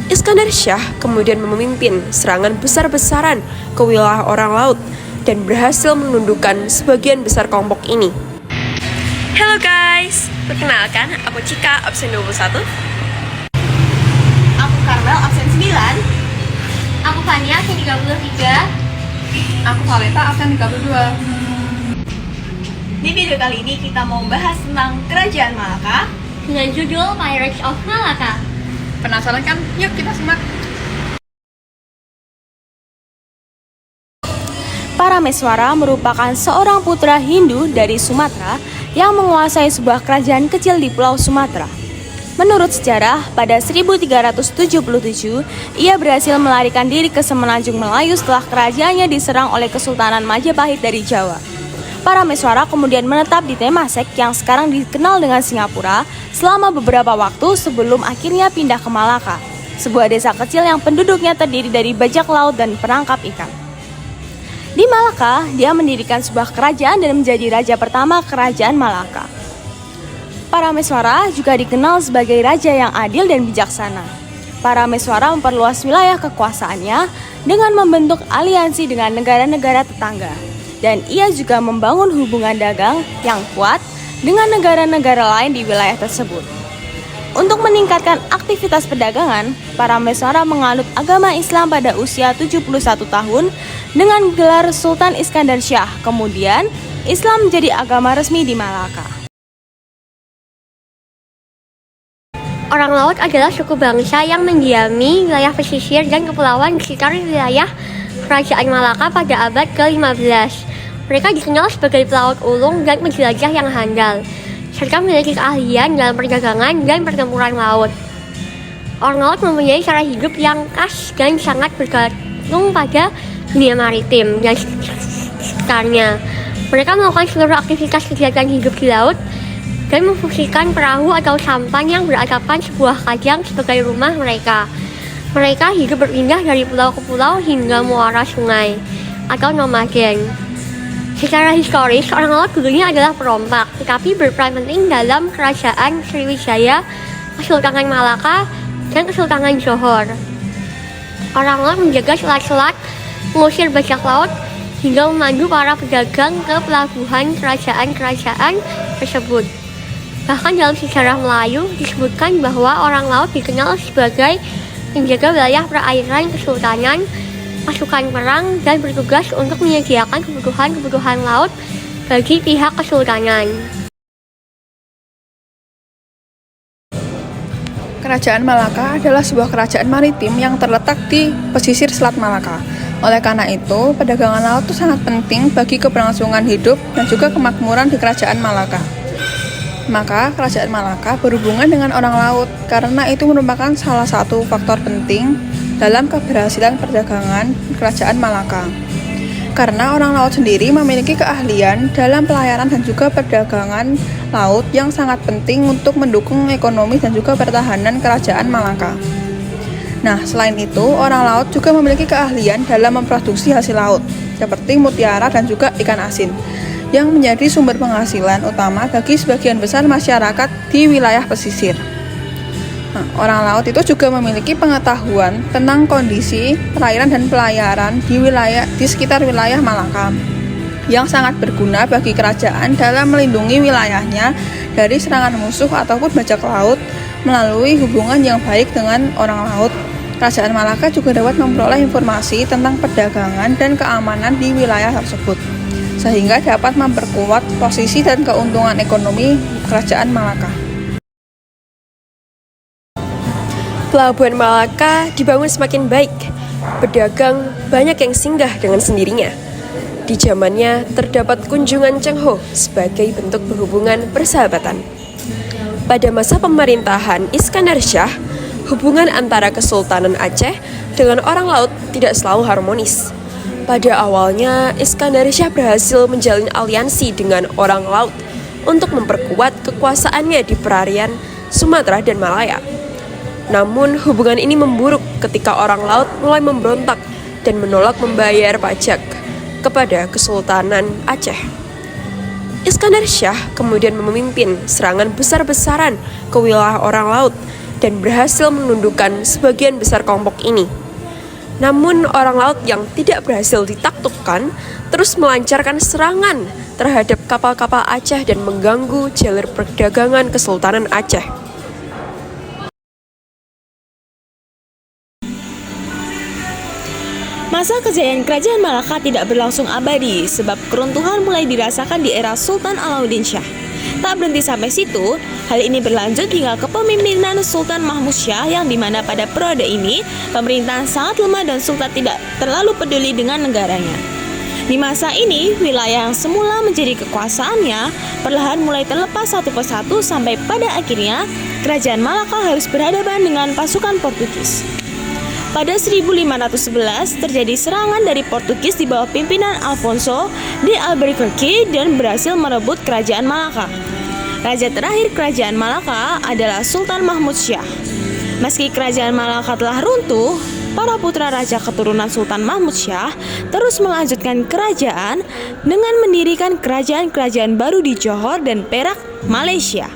Iskandar Syah kemudian memimpin serangan besar-besaran ke wilayah orang laut dan berhasil menundukkan sebagian besar kelompok ini. Halo guys, perkenalkan aku Cika absen 21. Aku Karmel absen 9. Aku Fania absen 33. Aku Valeta absen 32. Di video kali ini kita mau bahas tentang Kerajaan Malaka Dengan judul Pirates of Malaka. Penasaran kan? Yuk kita simak. Parameswara merupakan seorang putra Hindu dari Sumatera yang menguasai sebuah kerajaan kecil di Pulau Sumatera. Menurut sejarah, pada 1377, ia berhasil melarikan diri ke Semenanjung Melayu setelah kerajaannya diserang oleh Kesultanan Majapahit dari Jawa. Parameswara kemudian menetap di Temasek yang sekarang dikenal dengan Singapura selama beberapa waktu sebelum akhirnya pindah ke Malaka, sebuah desa kecil yang penduduknya terdiri dari bajak laut dan penangkap ikan. Di Malaka, dia mendirikan sebuah kerajaan dan menjadi raja pertama Kerajaan Malaka. Parameswara juga dikenal sebagai raja yang adil dan bijaksana. Parameswara memperluas wilayah kekuasaannya dengan membentuk aliansi dengan negara-negara tetangga. Dan ia juga membangun hubungan dagang yang kuat dengan negara-negara lain di wilayah tersebut. Untuk meningkatkan aktivitas perdagangan, Parameswara menganut agama Islam pada usia 71 tahun dengan gelar Sultan Iskandar Syah. Kemudian, Islam menjadi agama resmi di Malaka. Orang laut adalah suku bangsa yang mendiami wilayah pesisir dan kepulauan di sekitar wilayah Kerajaan Malaka pada abad ke-15. Mereka dikenal sebagai pelaut ulung dan penjelajah yang handal, serta memiliki keahlian dalam perdagangan dan pertempuran laut. Orang laut mempunyai cara hidup yang khas dan sangat bergantung pada dunia maritim dan sekitarnya. Mereka melakukan seluruh aktivitas kegiatan hidup di laut dan memfungsikan perahu atau sampan yang beratapan sebuah kajang sebagai rumah mereka. Mereka hidup berpindah dari pulau ke pulau hingga muara sungai atau nomaden. Secara historis, orang laut dulunya adalah perompak, tetapi berperan penting dalam kerajaan Sriwijaya, Kesultanan Malaka, dan Kesultanan Johor. Orang laut menjaga selat-selat, mengusir bajak laut, hingga memandu para pedagang ke pelabuhan kerajaan-kerajaan tersebut. Bahkan dalam sejarah Melayu disebutkan bahwa orang laut dikenal sebagai menjaga wilayah perairan kesultanan, pasukan perang, dan bertugas untuk menyediakan kebutuhan laut bagi pihak kesultanan. Kerajaan Malaka adalah sebuah kerajaan maritim yang terletak di pesisir Selat Malaka. Oleh karena itu, perdagangan laut itu sangat penting bagi keberlangsungan hidup dan juga kemakmuran di Kerajaan Malaka. Maka, Kerajaan Malaka berhubungan dengan orang laut karena itu merupakan salah satu faktor penting dalam keberhasilan perdagangan Kerajaan Malaka. Karena orang laut sendiri memiliki keahlian dalam pelayaran dan juga perdagangan laut yang sangat penting untuk mendukung ekonomi dan juga pertahanan Kerajaan Malaka. Nah, selain itu, orang laut juga memiliki keahlian dalam memproduksi hasil laut, seperti mutiara dan juga ikan asin, yang menjadi sumber penghasilan utama bagi sebagian besar masyarakat di wilayah pesisir. Orang laut itu juga memiliki pengetahuan tentang kondisi perairan dan pelayaran di sekitar wilayah Malaka yang sangat berguna bagi kerajaan dalam melindungi wilayahnya dari serangan musuh ataupun bajak laut. Melalui hubungan yang baik dengan orang laut, Kerajaan Malaka juga dapat memperoleh informasi tentang perdagangan dan keamanan di wilayah tersebut, sehingga dapat memperkuat posisi dan keuntungan ekonomi Kerajaan Malaka. Pelabuhan Malaka dibangun semakin baik. Pedagang banyak yang singgah dengan sendirinya. Di zamannya terdapat kunjungan Cheng Ho sebagai bentuk berhubungan persahabatan. Pada masa pemerintahan Iskandar Syah, hubungan antara Kesultanan Aceh dengan orang laut tidak selalu harmonis. Pada awalnya, Iskandar Syah berhasil menjalin aliansi dengan orang laut untuk memperkuat kekuasaannya di perarian Sumatera dan Malaya. Namun, hubungan ini memburuk ketika orang laut mulai memberontak dan menolak membayar pajak kepada Kesultanan Aceh. Iskandar Syah kemudian memimpin serangan besar-besaran ke wilayah orang laut dan berhasil menundukkan sebagian besar kelompok ini. Namun orang laut yang tidak berhasil ditaklukkan terus melancarkan serangan terhadap kapal-kapal Aceh dan mengganggu jalur perdagangan Kesultanan Aceh. Masa kejayaan Kerajaan Malaka tidak berlangsung abadi sebab keruntuhan mulai dirasakan di era Sultan Alauddin Shah. Tak berhenti sampai situ, hal ini berlanjut hingga kepemimpinan Sultan Mahmud Shah yang dimana pada periode ini pemerintahan sangat lemah dan Sultan tidak terlalu peduli dengan negaranya. Di masa ini, wilayah yang semula menjadi kekuasaannya perlahan mulai terlepas satu persatu sampai pada akhirnya Kerajaan Malaka harus berhadapan dengan pasukan Portugis. Pada 1511 terjadi serangan dari Portugis di bawah pimpinan Alfonso de Albuquerque dan berhasil merebut Kerajaan Malaka. Raja terakhir Kerajaan Malaka adalah Sultan Mahmud Shah. Meski Kerajaan Malaka telah runtuh, para putra raja keturunan Sultan Mahmud Shah terus melanjutkan kerajaan dengan mendirikan kerajaan-kerajaan baru di Johor dan Perak, Malaysia.